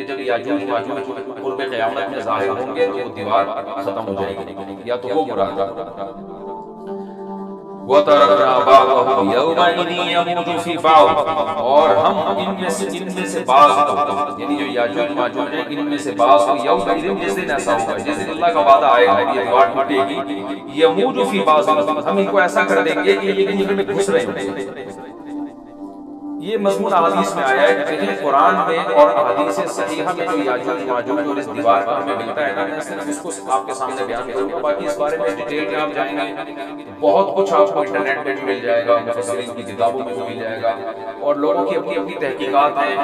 کہ جب یاجوج ماجوج قرب قیامت میں ظاہر ہوں گے تو وہ دیوار ختم ہو جائے گی، یا تو وہ مراد ہے۔ وَتَرَكْنَا بَعْضَهُمْ يَوْمَئِذٍ يَمُوجُ فِي بَعْضٍ، اور ہم ان میں سے بعض کو، یعنی جو یاجوج ماجوج ہیں ان میں سے بعض کو، یومئذ جس دن ایسا ہوگا، جس دن اللہ کا وعدہ آئے گا یہ دیوار ٹوٹے گی، یموج فی بعض، ہم ان کو ایسا کر دیں گے کہ یہ ایک دوسرے میں گھس رہے ہوں گے۔ یہ مضمون احادیث میں آیا ہے، لیکن قرآن میں اور احادیث صحیحہ میں جو یاجوج ماجوج اور اس دیوار کا ہمیں ملتا ہے نا، میں صرف اس کو آپ کے سامنے بیان کروں گا، باقی اس بارے میں ڈیٹیل میں آپ جائیں گے بہت کچھ آپ کو انٹرنیٹ پہ بھی مل جائے گا، مفسرین کی کتابوں میں بھی مل جائے گا، اور لوگوں کی اپنی اپنی تحقیقات ہیں،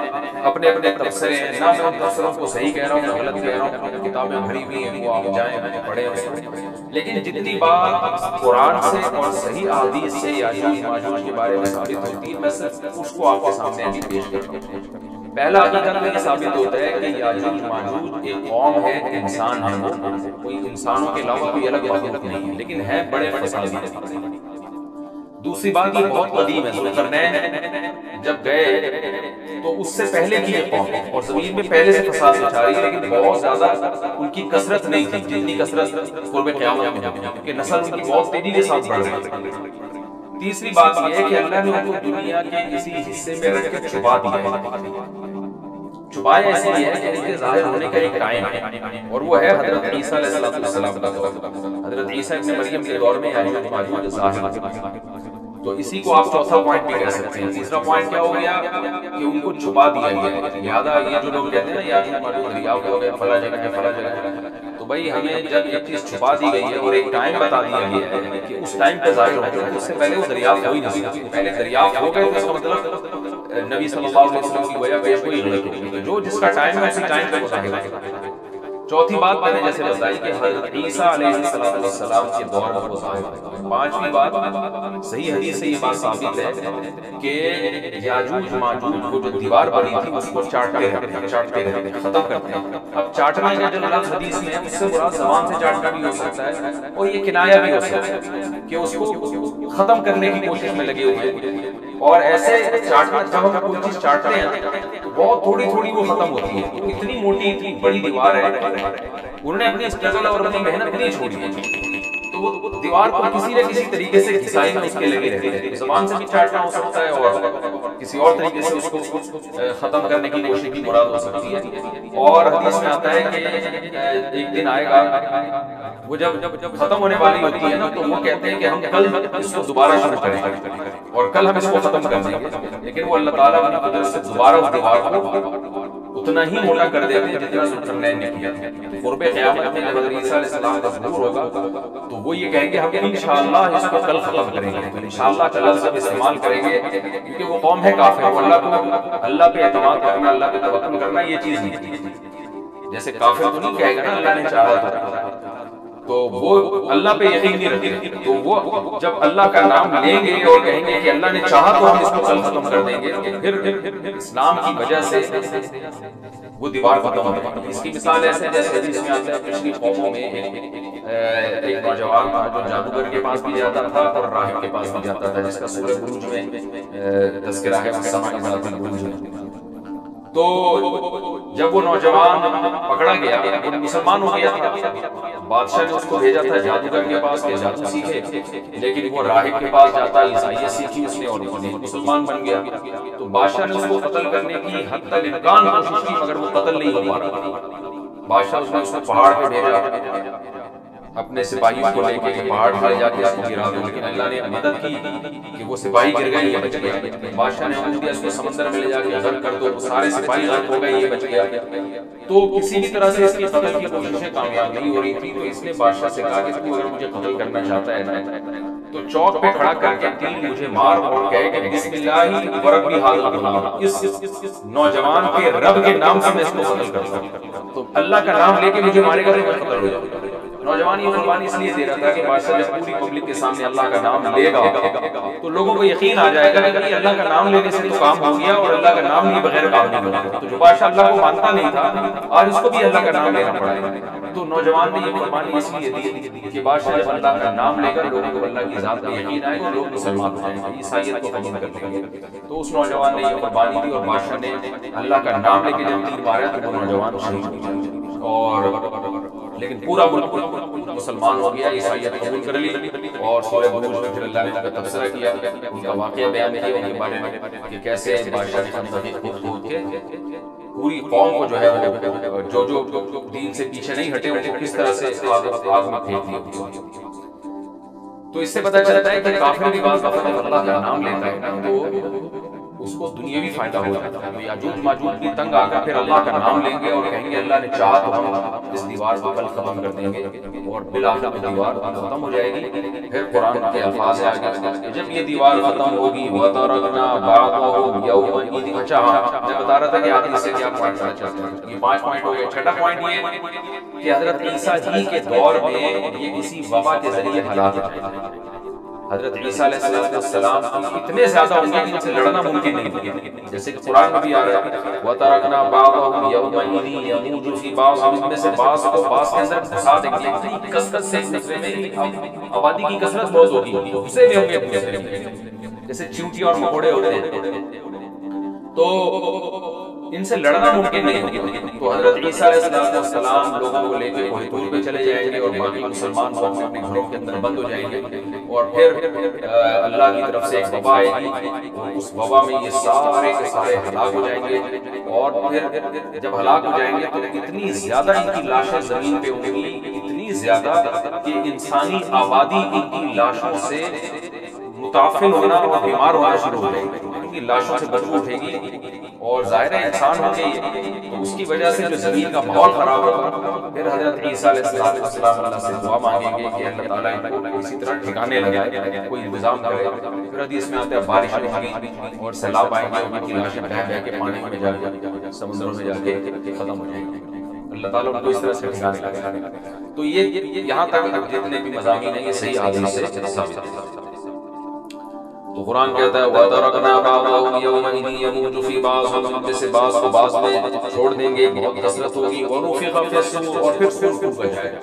اپنے اپنے تبصرے ہیں، نہ میں ان تبصروں کو صحیح کہہ رہا ہوں نہ غلط کہہ رہا ہوں، کتابیں بھری ہوئی ہیں، وہ آپ جائیں پڑھیں اس کو، لیکن جتنی بات قرآن سے اور صحیح احادیث سے یاجوج ماجوج کے بارے میں ثابت ہوتی ہے، میں صرف اس کو آپ کے سامنے ابھی پیش کرتا ہوں۔ پہلا حقیقت میں یہ ثابت ہوتا ہے کہ یاجوج ماجوج ایک قوم ہے، انسان ہے، وہ کوئی انسانوں کے علاوہ کوئی الگ مخلوق نہیں ہے، لیکن ہے بڑے فسادی ہیں۔ دوسری بات یہ بہت قدیم ہے، ذوالقرنین جب گئے تو اس سے پہلے کی ایک قوم ہے اور زمین میں پہلے سے فساد مچا رہی ہے، لیکن بہت زیادہ ان کی کثرت نہیں تھی جتنی کثرت قرب قیامت میں ہوگی، کیونکہ نسل ان کی بہت تیزی کے ساتھ بڑھ رہی ہے۔ تیسری بات یہ ہے کہ اللہ نے ان کو دنیا کے کسی حصے میں رکھ کے چھپا دیا ہے، چھپایا اس لیے ہے کہ ان کے ظاہر ہونے کا ایک ٹائم ہے، اور وہ ہے حضرت عیسیٰ علیہ السلام کا دور۔ حضرت عیسیٰ ابن مریم کے دور میں یاجوج ماجوج ظاہر ہوئے، تو اسی کو آپ چوتھا پوائنٹ بھی کہہ سکتے ہیں۔ تیسرا پوائنٹ کیا ہو گیا کہ ان کو چھپا دیا گیا ہے، لہٰذا یہ جو لوگ کہتے ہیں نا یاجوج ماجوج دریافت ہو گئے فلاں جگہ ہے فلاں جگہ ہے، تو بھائی ہمیں جب ایک چیز چھپا دی گئی ہے اور ایک ٹائم بتا دیا گیا ہے کہ اس ٹائم پہ ظاہر ہو گئے، اس سے پہلے وہ دریافت ہو ہی نہیں سکتی، پہلے دریافت ہو گئے تو اس کا مطلب نبی صلی اللہ علیہ وسلم کی وجہ پیش کوئی غلط ہوگی، تو جو جس کا ٹائم ہے اسی ٹائم پہ وہ ظاہر ہوگا۔ چوتھی بات میں نے جیسے بتائی کہ حضرت عیسیٰ علیہ السلام کے دور میں وہ ظاہر ہوگا۔ پانچویں بات، صحیح حدیث سے یہ بات ثابت ہے کہ یاجوج ماجوج کو جو دیوار بنی تھی اس کو چاٹتے رہتے، ختم کرتے ہیں۔ اب چاٹنے کا جو لفظ حدیث میں ہے اس سے مراد زبان سے چاٹنا بھی ہو سکتا ہے اور یہ کنایہ بھی ہو سکتا ہے کہ اس کو ختم کرنے کی کوشش میں لگے ہوئے ہیں، اور ایسے چاٹنا، جب ہم کوئی چیز چاٹتے ہیں تو بہت تھوڑی تھوڑی وہ ختم ہوتی ہے، تو اتنی موٹی اتنی بڑی دیوار ہے، انہوں نے اپنی اسٹرگل اور اپنی محنت نہیں چھوڑی ہے، تو وہ دیوار کو کسی نہ کسی طریقے سے گھسائی میں اس کے لگے رہتے ہیں، زبان سے بھی چاٹنا ہو سکتا ہے اور کسی اور طریقے سے اس کو ختم کرنے کی کوشش کی مراد ہو سکتی ہے۔ اور حدیث میں آتا ہے کہ ایک دن آئے گا وہ جب ختم ہونے والی ہوتی ہے نا تو وہ کہتے ہیں کہ ہم کل اس کو دوبارہ شروع کریں گے اور کل ہم اس کو ختم کر دیں گے، لیکن وہ اللہ تعالیٰ اپنی قدرت سے دوبارہ اس دیوار کو اتنا ہی موٹا کر دیتے ہیں جتنا ذوالقرنین نے کیا تھا۔ قرب قیامت میں جب حضرت عیسیٰ علیہ السلام کا ظہور ہوگا تو وہ یہ کہیں گے ہم انشاءاللہ اس کو کل ختم کریں گے، انشاءاللہ کا لفظ استعمال کریں گے، کیونکہ وہ قوم ہے کافر، وہ اللہ پہ اعتماد کرنا، اللہ پہ توکل کرنا یہ چیز نہیں تھی۔ جیسے کافر تو نہیں کہے گا نا اللہ نے چاہا تو وہ اللہ پہ یقین نہیں رکھتے، تو وہ جب اللہ کا نام لیں گے اور کہیں گے کہ اللہ نے چاہا تو ہم اس کو کل ختم کر دیں گے، پھر اسلام کی وجہ سے وہ دیوار ختم ہوتا ہے۔ اس کی مثال ایسے جیسے حدیث میں آتا ہے پچھلی قوموں میں ایک نوجوان تھا جو جادوگر کے پاس بھی جاتا تھا اور راہب کے پاس بھی جاتا تھا، جس کا سورہ بروج میں تذکرہ ہے، السماء ذات البروج میں۔ تو جب وہ نوجوان پکڑا گیا، وہ مسلمان ہو گیا تھا، بادشاہ نے اس کو بھیجا تھا جادوگر کے پاس کہ جادو سیکھے، لیکن وہ راہب کے پاس جاتا، عیسائیت سیکھی اس نے اور مسلمان بن گیا۔ تو بادشاہ نے اس کو قتل کرنے کی حتی الامکان کوشش کی مگر وہ قتل نہیں ہو پا رہا۔ بادشاہ نے اس کو پہاڑ پہ بھیجا اپنے سپاہیوں کو لے کے کہ پہاڑ پہ جا کے اس کو گرا دو، لیکن اللہ نے مدد کی کہ وہ سپاہی گر گئے، یہ بچ گیا۔ بادشاہ نے حکم دیا اس کو سمندر میں لے جا کے غرق کر دو، وہ سارے سپاہی غرق ہو گئے، یہ بچ گیا۔ تو کسی بھی طرح سے اس کی قتل کی کوششیں کامیاب نہیں ہو رہی تھی، تو اس نے بادشاہ سے کہا کہ تو اگر مجھے قتل کرنا چاہتا ہے نا تو چوک پہ کھڑا کر کے تین مجھے مار اور کہے کہ بسم اللہ ورب ھذا الغلام، اس نوجوان کے رب کے نام سے میں اس کو قتل کرتا ہوں، تو اللہ کا نام لے کے مجھے مارے گا تو میں قتل ہو جاؤں گا۔ نوجوان یہ قربانی اس لیے دے رہا تھا کہ بادشاہ جب پوری پبلک کے سامنے اللہ کا نام لے گا تو لوگوں کو یقین آ جائے گا کہ اللہ کا نام لینے سے تو کام ہو گیا، اور اللہ کا نام لیے بغیر کام نہیں ہوگا۔ تو جو بادشاہ اللہ کو مانتا نہیں تھا آج اس کو بھی اللہ کا نام لینا پڑا ہے۔ تو نوجوان نے یہ قربانی اس لیے دی کہ بادشاہ جب اللہ کا نام لے گا لوگوں کو اللہ کی ذات پہ یقین آئے گا، لوگ مسلمان ہو جائیں گے، عیسائیت کو قبول کر لیں گے۔ تو اس نوجوان نے یہ قربانی دی، اور بادشاہ نے اللہ کا نام لے کے جب تیر مارا تو وہ نوجوان شہید ہو گیا، اور لیکن پورا ملک مسلمان ہو گیا، عیسائیت قبول کر لی۔ اور سورہ بروج میں پھر اللہ نے ان کا تبصرہ کیا، ان کا واقعہ بیان کیا ان کے بارے میں کہ کیسے بادشاہ نے خندق کھود کے پوری قوم کو جو ہے جو دین سے پیچھے نہیں ہٹے ان کو کس طرح سے آگ میں پھینک دیا۔ تو اس سے پتہ چلتا ہے کہ کافر بھی بعض دفعہ جب اللہ کا نام لیتا ہے تو اس کو دنیاوی فائدہ ہو جاتا ہے۔ یاجوج ماجوج بھی تنگ آ کر پھر اللہ کا نام لیں گے اور کہیں گے اللہ نے چاہا تو ہم اس دیوار کو کل ختم کر دیں گے، اور بالآخر وہ دیوار ختم ہو جائے گی۔ پھر قرآن کے الفاظ ہیں آگے جب یہ دیوار ختم ہوگی وَتَرَكْنَا بَعْضَهُمْ يَوْمَئِذٍ۔ اچھا ہاں میں بتا رہا تھا کہ آگے اس سے کیا پوائنٹ پتہ چلتا ہے، یہ 5 پوائنٹ ہو گئے۔ چھٹا پوائنٹ یہ کہ حضرت عیسیٰ ہی کے دور میں یہ اسی وبا کے ذریعے ہلاک ہوئے۔ حضرت عیسیٰ علیہ السلام اتنے زیادہ ہوں گے کہ ان سے لڑنا ممکن نہیں ہے، جیسے کہ قرآن میں بھی آ رہا ہے وَتَرَكْنَا بَعْضَهُمْ يَوْمَئِذٍ يَمُوجُ فِي بَعْضٍ، ان میں سے بعض کو بعض کے اندر پھنسا دیں گے، اتنی کثرت سے ایک دوسرے میں آبادی کی کثرت بہت ہوگی، غصے میں ہوں گے ایک دوسرے میں، جیسے چیونٹی اور مکوڑے ہوتے ہیں، تو ان سے لڑنا ممکن نہیں ہوگا۔ تو حضرت عیسیٰ علیہ السلام لوگوں کو لے کے کوہ طور پہ چلے جائیں گے، اور باقی مسلمان لوگ اپنے گھروں کے اندر بند ہو جائیں گے، اور پھر اللہ کی طرف سے ایک وبا آئے گی، اور اس وبا میں یہ سارے کے سارے ہلاک ہو جائیں گے، اور پھر جب ہلاک ہو جائیں گے تو اتنی زیادہ ان کی لاشیں زمین پہ ہوں گی، اتنی زیادہ کہ انسانی آبادی ان کی لاشوں سے متعفن ہونا اور بیمار ہونا شروع ہو جائے گی، ان کی لاشوں سے بدبو اٹھے گی، اور ظاہر ہے انسان ہو گئی، تو اس کی وجہ سے جو زمین کا ماحول خراب ہوگا۔ پھر حضرت عیسیٰ علیہ السلام اللہ سے دعا مانگیں گے کہ اللہ تعالیٰ ان کو کسی طرح ٹھکانے لگائے، کوئی انتظام کرے۔ پھر حدیث میں آتا ہے بارش ہوگی اور سیلاب آئیں گے، ان کی لاشیں بہہ بہہ کے پانی میں جا کے سمندروں میں جا کے ختم ہو جائیں گے، اللہ تعالیٰ ان کو اس طرح سے ٹھکانے لگائے۔ تو یہ یہاں تک جتنے بھی مضامین ہیں یہ صحیح حدیث سے ثابت ہے۔ تو قرآن کہتا ہے وَتَرَكْنَا بَعْضَهُمْ يَوْمَئِذٍ يَمُوجُ فِي بَعْضٍ، ہم میں سے بعض کو بعض میں چھوڑ دیں گے، بہت کثرت ہوگی، وَنُفِخَ فِي الصُّورِ، اور پھر سور پھونکا جائے گا۔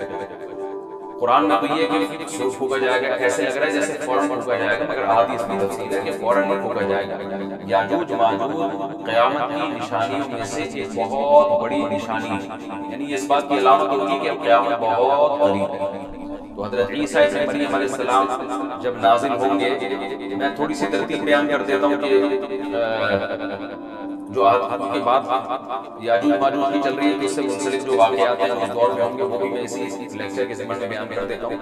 قرآن میں تو یہ کہ سور پھونکا جائے گا ایسے لگ رہا ہے جیسے فوراً پھونکا جائے گا، مگر احادیث میں تفصیل ہے کہ فوراً نہیں پھونکا جائے گا۔ یاجوج ماجوج قیامت کی نشانیوں میں سے ایک بہت بڑی نشانی ہے، یعنی اس بات کی علامت ہوگی کہ قیامت بہت قریب ہے۔ تو حضرت عیسیٰ ابن مریم علیہ السلام جب نازل ہوں گے، میں تھوڑی سی ترتیب بیان کر دیتا ہوں کہ جو ان کے بعد یاجوج ماجوج کی چل رہی ہے تو اس سے منسلک جو واقعات ہیں اس دور میں ہوں گے وہ بھی میں اسی لیکچر کے ضمن میں بیان کر دیتا ہوں۔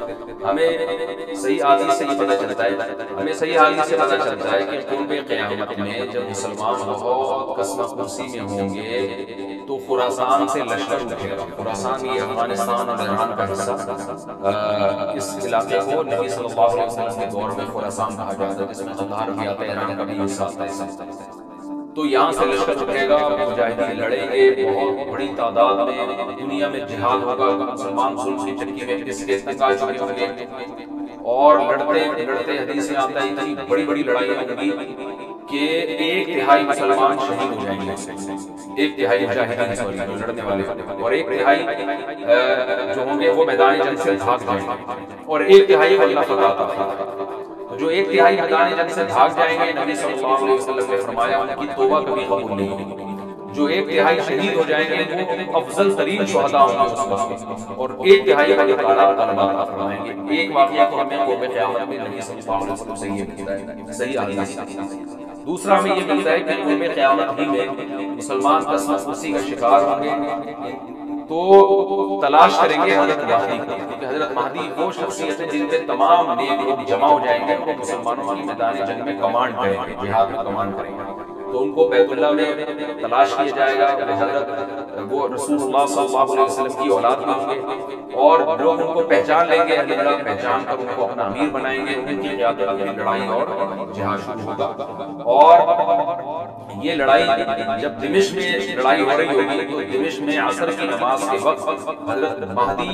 ہمیں صحیح حدیث سے یہ پتہ چلتا ہے کہ قرب قیامت میں جب مسلمان بہت کثرت کرسی میں ہوں گے تو خراسان سے لشکر اٹھے گا۔ خراسان یہ افغانستان اور ایران کا حصہ، اس علاقے کو نبی صلی اللہ علیہ وسلم کے دور میں خراسان کہا جاتا ہے، جس میں قندھار بھی آتا ہے، ایران کا بھی حصہ آتا ہے۔ تو یہاں سے لشکر اٹھے گا، مجاہدین لڑیں گے، بہت بڑی تعداد میں دنیا میں جہاد ہوگا، مسلمان ظلم کی چکی میں کس کے تنگ آ چکے ہوں گے، اور لڑتے لڑتے حدیث میں آتا ہے اتنی بڑی بڑی لڑائیاں ہوں گی کہ 1/3 مسلمان شہید ہو جائیں گے، 1/3 مجاہدین جو لڑنے والے، اور 1/3 جو ہوں گے وہ میدان جنگ سے بھاگ جائیں گے، اور 1/3 کو اللہ فتح عطا فرمائے گا۔ جو 1/3 میدان جنگ سے بھاگ جائیں گے، نبی صلی اللہ علیہ وسلم نے فرمایا ان کی توبہ کبھی قبول نہیں ہوگی۔ جو 1/3 شہید ہو جائیں گے وہ افضل ترین شہداء ہوں گے اس وقت، اور 1/3 کو اللہ تعالیٰ غلبہ عطا فرمائیں گے۔ ایک واقعہ تو ہمیں قوم قیامت میں نبی صلی اللہ علیہ وسلم سے یہ ملتا ہے، صحیح حدیث۔ دوسرا ہمیں یہ ملتا ہے کہ قوم قیامت ہی میں مسلمان کثرت مسیح کا شکار ہوں گے تو تلاش کریں گے حضرت مہدی کو، کیونکہ حضرت مہدی وہ شخصیت ہے جن پہ تمام نیک لوگ جمع ہو جائیں گے، وہ مسلمانوں کی میدان جنگ میں کمانڈ کریں گے، جہاد میں کمانڈ کریں گے۔ تو ان کو بیت اللہ میں تلاش کیا جائے گا، وہ رسول اللہ صلی اللہ علیہ وسلم کی اولاد میں ہوں گے، اور لوگ ان کو پہچان لیں گے، اہل اللہ پہچان کر ان کو اپنا امیر بنائیں گے، ان کی قیادت میں لڑائی اور جہاد شروع ہوگا۔ اور یہ لڑائی جب دمشق میں لڑائی ہو رہی ہوگی تو دمشق میں عصر کی نماز کے وقت حضرت مہدی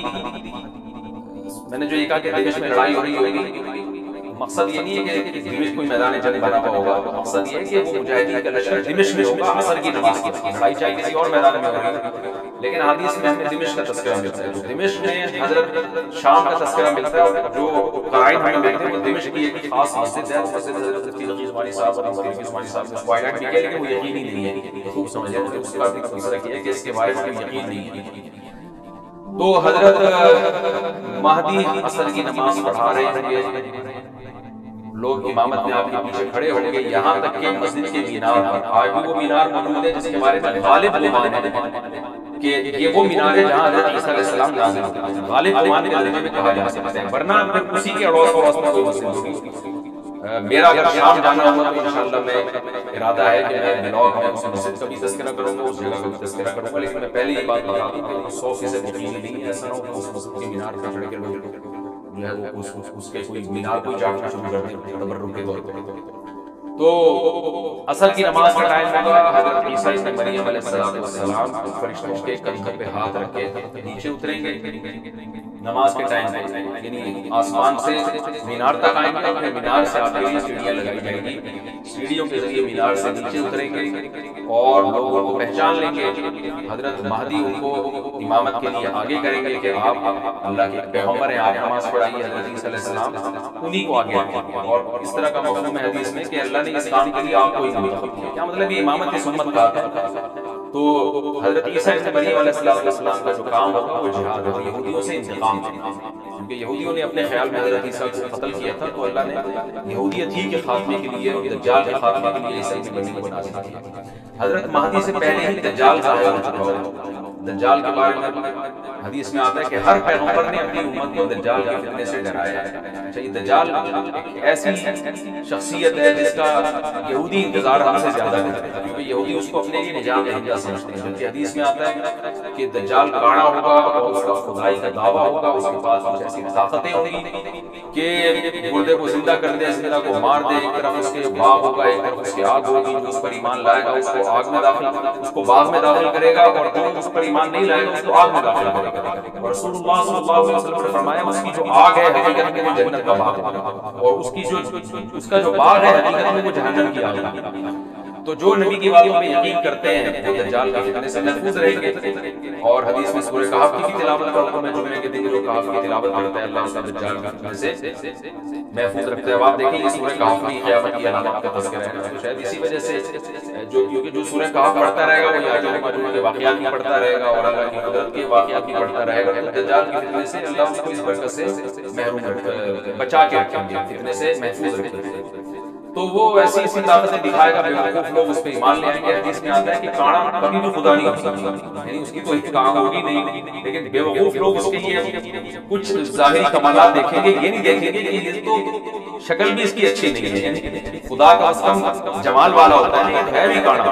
میں نے جو یہ کہا کہ دمشق میں لڑائی ہو رہی ہوگی، مقصد یہ نہیں ہے کہ دمشق کوئی میدان جنگ بنا ہوا ہوگا، مقصد یہ ہے کہ وہ مجاہدین کا لشکر دمشق میں ہوگا عصر کی نماز کے بعد، لڑائی چاہے کسی اور میدان میں ہو رہی ہے، لیکن حدیث میں ہمیں دمشق کا تذکرہ ملتا ہے، تو دمشق میں حضرت شام کا تذکرہ ملتا ہے، اور جو قرائن ہمیں ملتے ہیں وہ دمشق کی ایک خاص مسجد ہے، مسجد حضرت تقی عثمانی صاحب اور مفتی عثمانی صاحب نے فوائد بھی کیا، لیکن وہ یقینی نہیں ہے، خوب سمجھیں کہ اس کا بھی تذکرہ کیا ہے کہ اس کے بارے میں یقین نہیں ہے۔ تو حضرت مہدی عصر کی نماز پڑھا رہے ہیں، لوگ امامت میں آپ کے پیچھے کھڑے ہوں گے، یہاں تک کہ مسجد کے مینار پر آج بھی وہ مینار موجود ہے جس کے بارے میں غالب گمان ہے کہ یہ وہ مینار ہے جہاں حضرت عیسیٰ علیہ السلام نازل ہوتے ہیں، غالب گمان کے درجے میں کہا جا سکتا ہے، ورنہ پھر اسی کے اڑوس پڑوس میں کوئی مسجد ہوگی۔ میرا اگر شام جانا ہوگا تو انشاءاللہ میں ارادہ ہے کہ میں بلاگ میں اس مسجد کا بھی تذکرہ کروں گا، اس جگہ کا بھی تذکرہ کروں گا، لیکن میں پہلے یہ بات بتا دوں کہ 100% یقین نہیں ہے، ایسا نہ ہو کہ اس مسجد کے مینار پر چڑھ کے لوگ جو ہے وہ اس کے کوئی مینار کو چاٹنا شروع کر دیں تبرک کے طور پہ۔ تو عصر کی نماز کا ٹائم ہوگا، حضرت عیسیٰ ابن مریم علیہ السلام فرشتوں کے کندھوں پہ ہاتھ رکھ کے نیچے اتریں گے نماز کے ٹائم پہ، یعنی آسمان سے مینار تک آئیں گے، پھر مینار سے آپ کے لیے سیڑھیاں لگائی جائیں گی، سیڑھیوں کے ذریعے مینار سے نیچے اتریں گے اور لوگوں کو پہچان لیں گے، حضرت مہدی ان کو امامت کے لیے آگے کریں گے کہ آپ اللہ کے پیغمبر ہیں، آپ نماز پڑھائیے، حضرت عیسیٰ علیہ السلام انہی کو آگے رکھیں گے، اور اس طرح کا مفہوم ہے حدیث میں کہ اللہ نے اس کام کے لیے آپ کو ہی منتخب کیا۔ کیا مطلب یہ امامت کی سنت کا ہے؟ تو حضرت عیسیٰ ابن مریم علیہ السلام کا جو کام ہوگا وہ جہاد ہے، یہودیوں سے انتقام ہے، کیونکہ یہودیوں نے اپنے خیال میں حضرت عیسیٰ کو قتل کیا تھا، تو اللہ نے یہودیت ہی کے خاتمے کے لیے، دجال کے خاتمے کے لیے عیسیٰ ابن مریم کو نازل کیا۔ حضرت مہدی سے پہلے ہی دجال ظاہر ہو چکا ہوگا۔ دجال کے بارے میں حدیث میں آتا ہے کہ ہر پیغمبر نے اپنی امت کو دجال کے فتنے سے ڈرایا ہے۔ اچھا، یہ دجال ایسی شخصیت ہے جس کا یہودی انتظار ہم سے زیادہ کرتے ہیں، کیونکہ یہودی اس کو اپنے لیے نجات دہندہ سمجھتے ہیں، جبکہ حدیث میں آتا ہے کہ دجال کاڑا ہوگا اور اس کا خدائی کا دعویٰ ہوگا، اس کے پاس کچھ ایسی طاقتیں ہوں گی کہ مردے کو زندہ کر دے، زندہ کو مار دے، ایک طرف اس کے باغ ہوگا، ایک طرف اس کے آگ ہوگی، جو اس پر ایمان لائے گا اس کو آگ میں داخل، اس کو باغ میں داخل کرے گا، اور جو اس پر ایمان نہیں لائے گا اس کو آگ میں داخل کرے گا۔ اور رسول اللہ صلی اللہ علیہ وسلم نے فرمایا اس کی جو آگ ہے حقیقت میں وہ جنت کا باغ ہے، اور اس کا جو باغ ہے حقیقت میں وہ جہنم کی آگ ہے۔ تو جو نبی کی باتوں پہ یقین کرتے ہیں وہ دجال کے فتنے سے محفوظ رہیں گے، اور حدیث میں سورہ کہف کی بھی تلاوت کا حکم ہے، جمعے کے دن جو کہف کی تلاوت کرتا ہے اللہ اس کا دجال کے فتنے سے محفوظ رکھتا ہے۔ اب آپ دیکھیں یہ سورہ کہف بھی قیامت کی علامات کا تذکرہ ہے، تو شاید اسی وجہ سے کیونکہ جو سورہ کہف پڑھتا رہے گا وہ یاجوج و ماجوج کے واقعات بھی پڑھتا رہے گا اور اللہ کی قدرت کے واقعات بھی پڑھتا رہے گا، تو دجال کے فتنے سے اللہ اس کو اس برکت سے محروم بچا کے رکھیں گے، فتنے سے محفوظ رکھیں گے۔ تو وہ ایسی ایسی طاقتیں دکھائے گا، بیوقوف لوگ اس پہ ایمان لے آئیں گے۔ حدیث میں آتا ہے کہ کانا کبھی بھی خدا نہیں ہو سکتا، یعنی اس کی کوئی کام ہوگی نہیں، لیکن بیوقوف لوگ اس کے لیے کچھ ظاہری کمالات دیکھیں گے، یہ نہیں دیکھیں گے کہ یہ تو شکل بھی اس کی اچھی نہیں ہے، خدا کا اسم جمال والا ہوتا ہے لیکن ہے بھی کانا،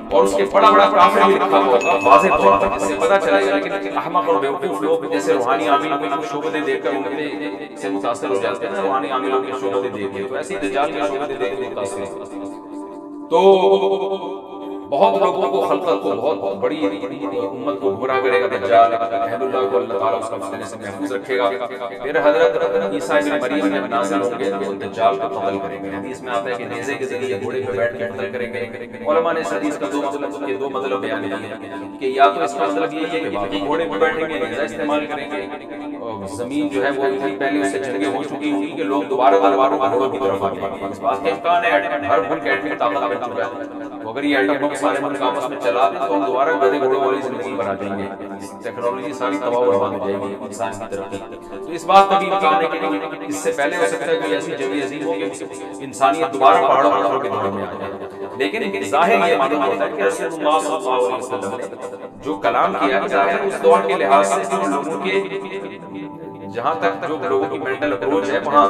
اور اس کے بڑا بڑا کافر بھی لکھا ہوا ہوگا واضح طور پر، جس سے پتہ چلے گا۔ لیکن احمق اور بیوقوف لوگ جیسے روحانی عاملوں کو کچھ شعبتیں دیکھ کر ان سے متاثر ہو جاتے ہیں، روحانی عاملوں کی شعبتیں دیکھ کے، تو ایسی دجال کی شعبتیں دیکھ کے متاثر ہوتے ہیں۔ تو بہت لوگوں کو، خلقت کو، بہت بڑی امت کو گمراہ کرے گا دجال، اہل اللہ کو اللہ تعالیٰ اس کا فتنے سے محفوظ رکھے گا۔ پھر حضرت عیسیٰ ابن مریم جب نازل ہوں گے تو دجال کو قتل کریں گے۔ حدیث میں آتا ہے کہ نیزے کے ذریعے گھوڑے پہ بیٹھ کے قتل کریں گے۔ علماء نے اس حدیث کا دو مطلب بیان کیے ہیں کہ یا تو اس کا مطلب یہ ہے کہ باقی گھوڑے پہ بیٹھیں گے، نیزہ استعمال کریں گے، زمین جو ہے وہ اتنی پہلے اس سے جنگیں ہو چکی ہوں گی کہ لوگ دوبارہ تلواروں کو گھوڑوں کی طرف آ جائیں گے۔ اس بات کا امکان ہے، ہر ملک ایٹمی طاقت بن چکا ہے، اگر یہ ایٹم بم سارے ملک آپس میں چلا دیں تو ہم دوبارہ گدھے گھوڑوں والی زندگی پر آ جائیں گے، ٹیکنالوجی ساری تباہ و برباد ہو جائے گی انسان کی ترقی۔ تو اس بات کا بھی امکان ہے کہ اس سے پہلے ہو سکتا ہے کہ ایسی جنگ عظیم ہو کہ انسانیت دوبارہ پہاڑوں پتھروں کے دور میں آ جائے، لیکن ظاہر یہ معلوم ہوتا ہے کہ رسول اللہ صلی اللہ علیہ وسلم نے جو کلام کیا ہے ظاہر اس دور کے لحاظ سے جو لوگوں کے، جہاں تک جو لوگوں کی مینٹل اپروچ ہے وہاں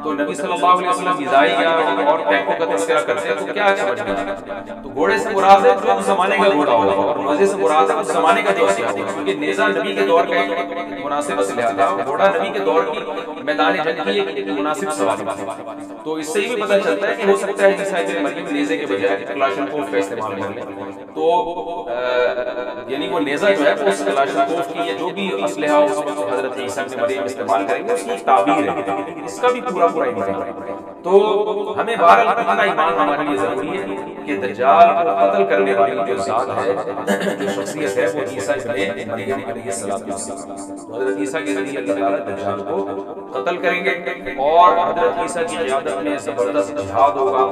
تو نبی صلی اللہ علیہ وسلم میزائل اور ٹینکوں کا تذکرہ کرتے ہیں تو کیا سمجھ گئے؟ تو گھوڑے سے مراد ہے جو اس زمانے کا گھوڑا ہوگا، اور نیزے سے مراد ہے اس زمانے کا جو اسلحہ ہوگا، کیونکہ نیزہ نبی کے دور کا ایک مناسب اسلحہ تھا، گھوڑا نبی کے دور کی میدان جنگ کی ایک مناسب سواری تھی۔ تو اس سے یہ بھی پتہ چلتا ہے کہ ہو سکتا ہے عیسیٰ ابن مریم نیزے کے بجائے کلاشنکوف کا استعمال کر لیں، تو یعنی وہ نیزہ جو ہے وہ اس کلاشنکوف کی جو بھی اسلحہ اس وقت حضرت عیسیٰ ابن مریم استعمال کریں گے، اس کی تعبیر ہے، اس کا بھی پورا ایمان ہے۔ تو ہمیں بہرحال اتنا ایمان ہمارے لیے ضروری ہے کہ دجال کو قتل کرنے والی جو ذات ہے، جو شخصیت ہے، وہ عیسیٰ ابن مریم علیہ السلام۔ تو حضرت عیسیٰ کے ذریعے اللہ تعالیٰ دجال کو قتل کریں گے، اور حضرت عیسیٰ کی قیادت میں زبردست جہاد ہوگا۔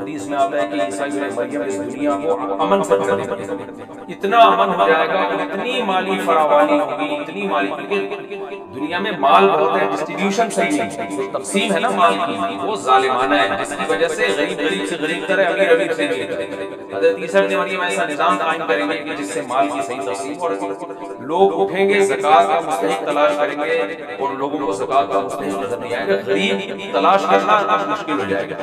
حدیث میں آتا ہے کہ عیسیٰ ابن مریم اس دنیا کو امن سے بھر دیں گے، اتنا امن ہو جائے گا، اتنی مالی فراوانی ہوگی، اتنی مالی، کیونکہ دنیا میں مال بہت ہے، ڈسٹریبیوشن صحیح نہیں، تقسیم ہے نا مال کی وہ ظالمانہ ہے، جس کی وجہ سے غریب سے غریب تر ہے، امیر سے امیر ہے۔ حضرت عیسیٰ ابن مریم ایسا نظام قائم کریں گے کہ جس سے مال کی صحیح تقسیم ہو، اور لوگ اٹھیں گے زکوٰۃ کا مستحق تلاش کریں گے، اور لوگوں کو زکوٰۃ کا مستحق نظر نہیں آئے گا، غریب تلاش کرنا مشکل ہو جائے گا۔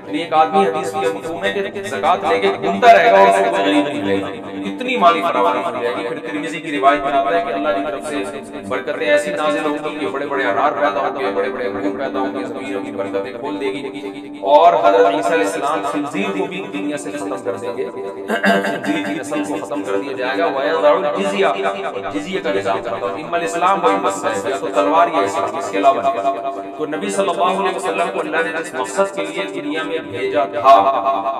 یعنی ایک آدمی حدیث کی مفہوم ہے کہ زکوٰۃ لے کے گھومتا رہے گا اور اس کو کوئی غریب نہیں ملے گا، اتنی مالی فراوانی ہو جائے گی۔ پھر ترمذی کی روایت میں آتا ہے کہ اللہ کی طرف سے برکتیں ایسی نازل ہوں گی کہ بڑے بڑے انار پیدا ہوں گے، بڑے بڑے انگور پیدا ہوں گے، زمینوں کی برکتیں کھول دے گی، اور حضرت عیسیٰ علیہ السلام خنزیر کو بھی دنیا سے ختم کر دیں گے، خنزیر کی نسل کو ختم کر دیا جائے گا، وَيَضَعُ الْجِزْيَةَ، جزیہ کا نظام ختم، اما الاسلام و اما السیف، یا تو تلوار یا اسلام، اس کے علاوہ نہیں۔ تو نبی صلی اللہ علیہ وسلم کو اللہ نے جس مقصد کے لیے دنیا میں بھیجا تھا،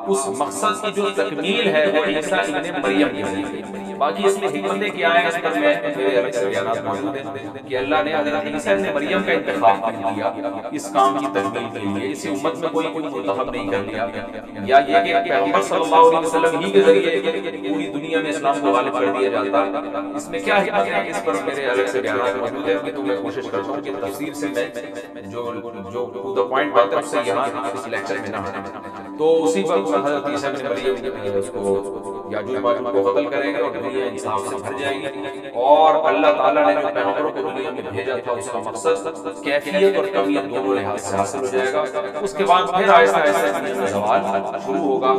اس مقصد کی جو تکمیل ہے وہ عیسیٰ ابن مریم کے ذریعے۔ باقی اس میں حکمتیں کیا ہیں، اس پر میں میرے الگ سے بیانات موجود ہیں کہ اللہ نے حضرت عیسیٰ ابن مریم کا انتخاب کیا اس کام کی تکمیل کے لیے، اسی امت میں کوئی منتخب نہیں کر لیا، یا یہ کہ پیغمبر صلی اللہ علیہ وسلم ہی کے ذریعے پوری دنیا میں اسلام کو غالب کر دیا جاتا۔ اس میں کیا حکمت ہے، اس پر میرے الگ سے بیانات موجود ہیں، تو میں کوشش کرتا ہوں کہ تفسیر سے میں جو دا پوائنٹ بات ہے اس سے یہاں اس لیکچر میں نہ ہٹیں۔ تو اسی وقت حضرت عیسیٰ ابن مریم اس کو یاجوج ماجوج کو قتل کریں گے، اور دنیا انصاف سے بھر جائے گی، اور اللہ تعالیٰ نے جو پیغمبروں کو دنیا میں بھیجا تھا اس کا مقصد کیفیت اور کمیت دونوں لحاظ سے حاصل ہو جائے گا۔ اس کے بعد پھر آہستہ آہستہ دنیا میں زوال شروع ہوگا،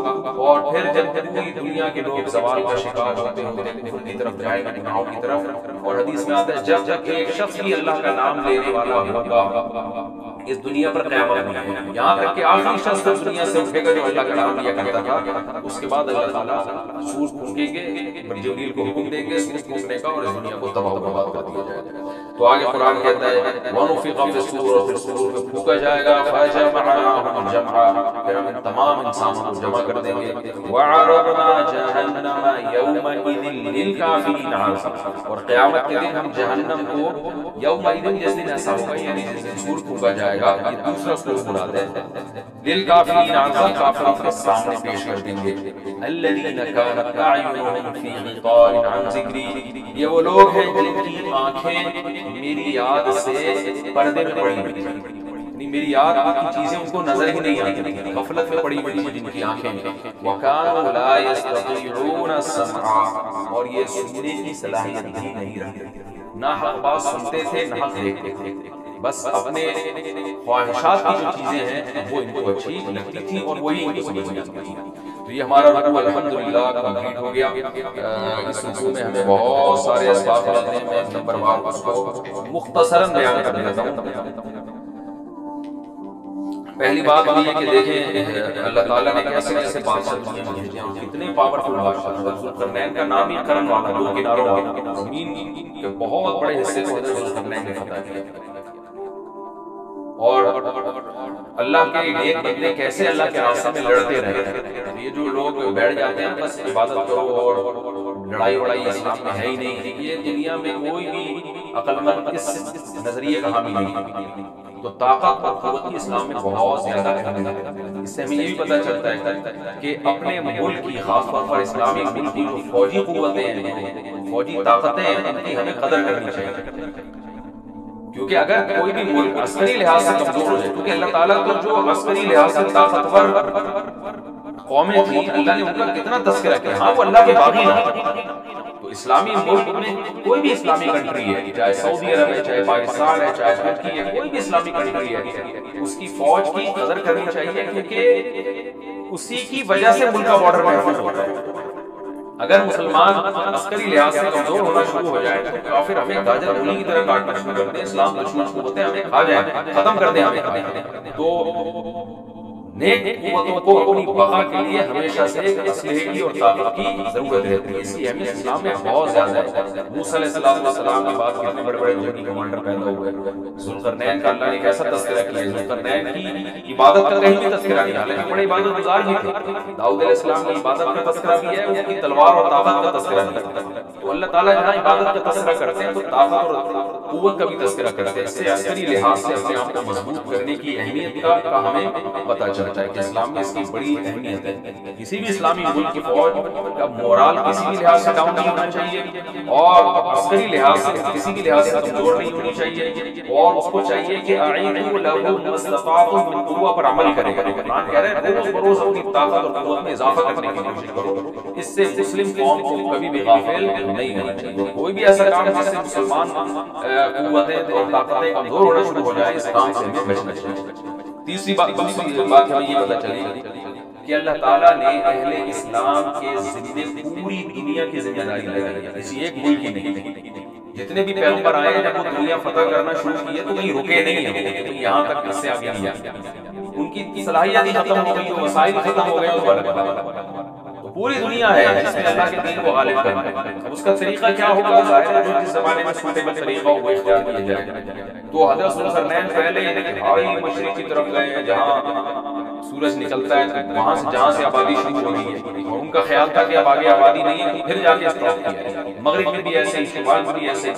اور پھر جب پوری دنیا کے لوگ زوال کا شکار ہوتے ہوتے کفر کی طرف جائیں گے، گناہوں کی طرف، اور حدیث میں آتا ہے جب جب ایک شخص بھی اللہ کا نام لینے والا ہوگا اس دنیا پر قیامت نہیں ہے، یہاں تک کہ آخری شخص دنیا سے اٹھے گا جو اللہ کا نام لیا کرتا تھا، اس کے بعد اللہ تعالیٰ سور پھونکیں گے، جبریل کو حکم دیں گے سور پھونکنے کا، اور اس دنیا کو تباہ و برباد کر دیا جائے گا۔ تو آگے قرآن کہتا ہے وَنُفِخَ فِي الصُّورِ، اور پھر سور میں پھونکا جائے گا، فَجَمَعْنَاهُمْ جَمْعًا، پھر ہم تمام انسانوں کو جمع کر دیں گے، وَعَرَضْنَا جَهَنَّمَ يَوْمَئِذٍ لِلْكَافِرِينَ عَرْضًا، اور قیامت کے دن ہم جہنم کو یومئذ، جس دن ایسا ہوگا یعنی جس دن سور پھونکا جائے گا، یہ دوسرا سور مراد ہے، لِلْكَافِرِينَ عَرْضًا، کافروں کے سامنے پیش کر دیں گے، الَّذِينَ كَانَتْ أَعْيُنُهُمْ فِي غِطَاءٍ عَنْ ذِكْرِي، یہ وہ لوگ ہیں جن کی آنکھیں میری یاد سے پردے میں پڑی ہوئی ہیں، یعنی میری یاد کی چیزیں ان کو نظر ہی نہیں آتی، غفلت میں پڑی ہوئی ہیں جن کی آنکھیں، وَكَانُوا لَا يَسْتَطِيعُونَ السَّمْعَ، اور یہ سننے کی صلاحیت ہی نہیں رکھتے، نہ حق بات سنتے تھے نہ حق دیکھتے تھے، بس اپنے خواہشات کی جو چیزیں ہیں وہ ان کو اچھی لگتی تھی اور وہی ان کو سمجھ میں آتی تھی۔ تو یہ ہمارا رکوع الحمدللہ کمپلیٹ ہو گیا۔ اس رکوع میں ہمیں بہت سارے اسباق آتے ہیں، میں نمبر وار اس کو مختصراً بیان کر دیتا ہوں۔ پہلی بات یہ کہ دیکھیں اللہ تعالیٰ نے کیسے کیسے بادشاہ دنیا میں بھیجے ہیں، کتنے پاورفل بادشاہ، ذوالقرنین کا نام ہی کرن والا، دو کناروں والا، زمین کے بہت بڑے حصے کو حضرت ذوالقرنین نے فتح کیا، اور اللہ کے نیک بندے کیسے اللہ کے راستے میں لڑتے رہے۔ یہ جو لوگ بیٹھ جاتے ہیں بس عبادت کرو اور لڑائی وڑائی اسلام میں ہے ہی نہیں، یہ دنیا میں کوئی بھی عقل مند اس نظریے کا حامی نہیں۔ تو طاقت اور قوت اسلام میں بہت زیادہ اہمیت ہے۔ اس سے ہمیں یہ بھی پتہ چلتا ہے کہ اپنے ملک کی، خاص طور پر اسلامی ملک کی جو فوجی قوتیں ہیں، فوجی طاقتیں ہیں، ان کی ہمیں قدر کرنی چاہیے، کیونکہ اگر کوئی بھی ملک عسکری لحاظ سے کمزور ہو جائے، کیونکہ اللہ تعالیٰ تو جو عسکری لحاظ سے طاقتور قومیں تھیں اللہ نے ان کا کتنا تذکرہ کیا، ہاں وہ اللہ کے باغی نہ، تو اسلامی ملک میں کوئی بھی اسلامی کنٹری ہے، چاہے سعودی عرب ہے، چاہے پاکستان ہے، چاہے ترکی ہے، کوئی بھی اسلامی کنٹری ہے، اس کی فوج کی قدر کرنی چاہیے، کیونکہ اسی کی وجہ سے ملک کا بارڈر محفوظ ہوتا ہے۔ اگر مسلمان عسکری لحاظ سے کمزور ہونا شروع ہو جائے تو کافر ہمیں گاجر مولی کی طرح کاٹنا شروع کر دیں، اسلام دشمن قوتیں ہمیں کھا جائیں، ختم کر دیں ہمیں۔ تو نیک قوتوں کو اپنی بقا کے لیے ہمیشہ سے اسلحے کی اور طاقت کی ضرورت رہتی ہے. اس کی اہمیت اسلام میں بہت زیادہ ہے. موسیٰ علیہ السلام کے بعد کتنے بڑے بڑے جنگی کمانڈر پیدا ہوئے. ذوالقرنین کا اللہ نے کیسا تذکرہ کیا ہے. ذوالقرنین کی عبادت کا کہیں بھی تذکرہ نہیں, حالانکہ بڑے عبادت گزار بھی تھے. داؤد علیہ السلام کی عبادت کا تذکرہ بھی ہے, ان کی تلوار اور طاقت کا تذکرہ بھی ہے. تو اللہ تعالیٰ جہاں عبادت کا تذکرہ کرتے ہیں تو طاقت اور قوت کا بھی تذکرہ کرتے ہیں. اس سے عسکری لحاظ سے اپنے آپ کو مضبوط کرنے کی اہمیت کا ہمیں پتہ چلتا ہے کہ اسلام میں اس کی بڑی اہمیت ہے. کسی بھی اسلامی ملک کی فوج کا مورال کسی بھی لحاظ سے ڈاؤن نہیں ہونا چاہیے, اور عسکری لحاظ سے کسی بھی لحاظ سے کمزور نہیں ہونی چاہیے, اور اس کو چاہیے کہ اعینوا لہ ما استطعتم من قوہ پر عمل کرے. قرآن کہہ رہے ہیں روز بروز اپنی طاقت اور قوت میں اضافہ کرنے کی کوشش کرو. اس سے مسلم قوم کو کبھی بھی غافل نہیں ہونا چاہیے. کوئی بھی ایسا کام جس سے مسلمان قوتیں اور طاقتیں کمزور ہونا شروع ہو جائے, اس کام سے ہمیں بچنا چاہیے. تیسری بات ہمیں یہ پتہ چلی کہ اللہ تعالیٰ نے اہل اسلام کے ذمے پوری دنیا کی ذمہ داری لگائی ہے, کسی ایک ملک کی نہیں. جتنے بھی پیغمبر آئے جب وہ دنیا فتح کرنا شروع کیے تو کہیں رکے نہیں ہیں, یہاں تک اس سے آگے نہیں آئے. ان کی صلاحیت ہی ختم ہو گئی, وسائل ختم ہو گئے, تو الگ بات. تو پوری دنیا ہے جس میں اللہ کے دین کو غالب کرنا ہے. اس کا طریقہ کیا ہوگا, ظاہر ہے جو جس زمانے میں سوٹیبل طریقہ ہو وہ اختیار کیا جائے. تو حضرت ذوالقرنین پہلے انتہائی مشرق کی طرف گئے ہیں جہاں سورج نکلتا ہے, وہاں سے جہاں سے آبادی شروع ہو رہی ہے, اور ان کا خیال تھا کہ اب آگے آبادی نہیں ہے, پھر جا کے اسٹاپ کیا ہے. مغرب میں بھی ایسے, شمال میں بھی ایسے.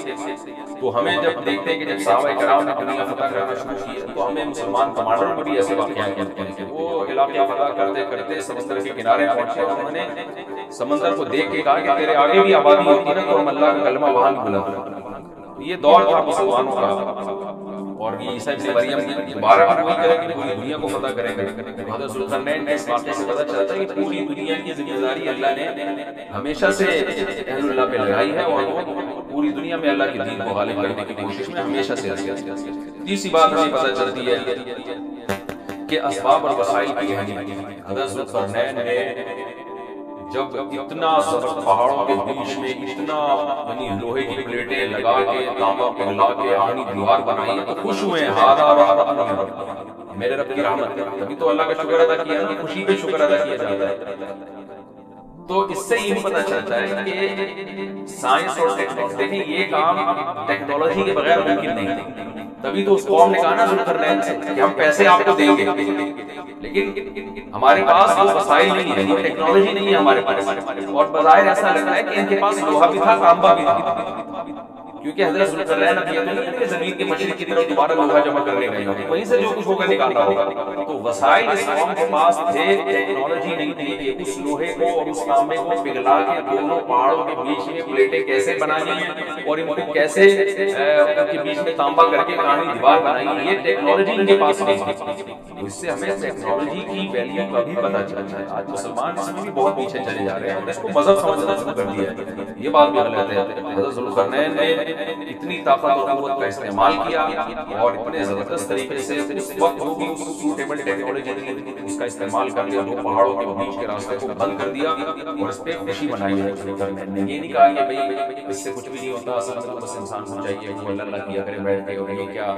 تو ہمیں جب دیکھتے ہیں کہ جب صحابہ کرام نے دنیا فتح کرنا شروع کی ہے, تو ہمیں مسلمان کمانڈروں کو بھی ایسے واقعات کہتے ہیں کہ وہ علاقہ فتح کرتے کرتے سمندر کے کنارے پہنچے, اور انہوں نے سمندر کو دیکھ کے کہا کہ تیرے آگے بھی آبادی ہوتی نا تو ہم اللہ کا کلمہ وہاں بھی بلند کریں. یہ دور تھا مسلمانوں کا, اور یہ عیسیٰ ابن مریم دوبارہ وہی کریں کہ پوری دنیا کو فتح کریں گے. حضرت ذوالقرنین نے اس واقعے سے پتہ چلتا ہے کہ پوری دنیا کی ذمہ داری اللہ نے ہمیشہ سے اہل اللہ پہ لگائی ہے, اور وہ پوری دنیا میں اللہ کے دین کو غالب کرنے کی کوشش میں ہمیشہ سے رہے. تیسری بات ہمیں پتہ چلتی ہے کہ اسباب اور وسائل کی اہمیت. حضرت ذوالقرنین نے جب اتنا زبردست پہاڑوں کے بیچ میں اتنا یعنی لوہے کی پلیٹیں لگا کے تانبا پگھلا کے آہنی دیوار بنائی تو خوش ہوئے ہیں, ہارا رحمت میرے رب کی رحمت ہے. تبھی تو اللہ کا شکر ادا کیا نا, خوشی پہ شکر ادا کیا جاتا ہے. تو اس سے یہ پتہ چلتا ہے کہ سائنس اور ٹیکنالوجی, دیکھیں یہ کام ٹیکنالوجی کے بغیر ممکن نہیں ہے. تبھی تو اس قوم نے کہا نا ذوالقرنین سے کہ ہم پیسے آپ کو دیں گے, لیکن ہمارے پاس وہ وسائل نہیں ہے, وہ ٹیکنالوجی نہیں ہے ہمارے پاس. اور بظاہر ایسا لگتا ہے کہ ان کے پاس لوہا بھی تھا, تانبا بھی تھا, کیونکہ حضرت ذوالقرنین اب یہ نہیں ہے کہ زمین کے مشرق کی طرف دوبارہ لوہا جمع کرنے گئے ہوں, وہیں سے جو کچھ ہوگا نکالتا ہوگا. تو وسائل اس قوم کے پاس تھے, ٹیکنالوجی نہیں تھی کہ اس لوہے کو اور اس تانبے کو پگھلا کے دونوں پہاڑوں کے بیچ میں پلیٹیں کیسے بنانی ہیں, اور ان کو کیسے ان کے بیچ میں تانبا کر کے کہانی دیوار بنائی, یہ ٹیکنالوجی ان کے پاس نہیں تھی. اس سے ہمیں ٹیکنالوجی کی ویلیو کا بھی پتہ چلتا ہے. آج مسلمان اس میں بھی بہت پیچھے چلے جا رہے ہیں, اس کو مذہب سمجھنا شروع کر دیا ہے. یہ بات بھی غلط ہے. حضرت ذوالقرنین نے اتنی طاقت اور قوت کا استعمال کیا, اور اتنے زبردست طریقے سے اس وقت جو بھی سوٹیبل ٹیکنالوجی تھی اس کا استعمال کر لیا, دو پہاڑوں کے بیچ کے راستے کو بند کر دیا, اور اس پہ خوشی منائی ہے. ذوالقرنین نے یہ نہیں کہا کہ بھئی اس سے کچھ بھی نہیں ہوتا, اصل میں بس انسان کو چاہیے وہ اللہ کیا کرے بیٹھ کے, اور یہ کیا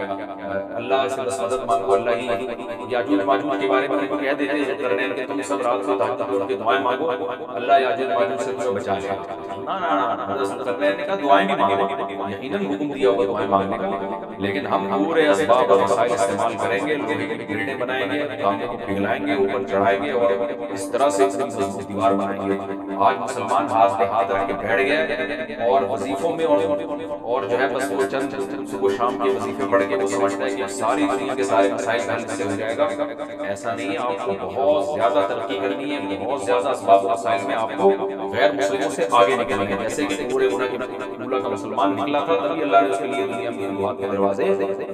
اللہ سے بس مدد مانگو, اللہ ہی یاجوج ماجوج کے بارے میں ان کو کہہ دیتے ہیں ذوالقرنین کہ تم سب رات کو تہجد پڑھ کے دعائیں مانگو, اللہ یاجوج ماجوج سے تمہیں بچا لے گا. نا حضرت ذوالقرنین نے کہا دعائیں بھی مانگو, یقیناً حکم دیا ہوگا دعائیں مانگنے کا, لیکن ہم پورے اسباب اور وسائل استعمال کریں گے, لوہے کی گریڈیں بنائیں گے, تانبے کو پگھلائیں گے, اوپر چڑھائیں گے, اور اس طرح سے اتنی مضبوط دیوار بنائیں گے. آج مسلمان ہاتھ پہ ہاتھ رکھ کے بیٹھ گئے, اور وظیفوں میں اور جو ہے بس وہ چند صبح شام کے وظیفے پڑھ کے وہ سمجھتا ہے کہ ساری دنیا کے سارے مسائل کا حل سے ہو جائے گا. ایسا نہیں ہے, آپ کو بہت زیادہ ترقی کرنی ہے, بہت زیادہ اسباب وسائل میں آپ کو غیر مسلموں سے آگے نکلیں گے. جیسے کہ پورے مولا کا مسلمان نکلا تھا, تبھی اللہ نے اس کے لیے دنیا میں فتوحات کے دروازے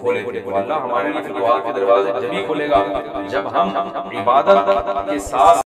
کھولے تھے. تو اللہ ہمارے لیے فتوحات کے دروازے جبھی کھولے گا جب ہم عبادت کے ساتھ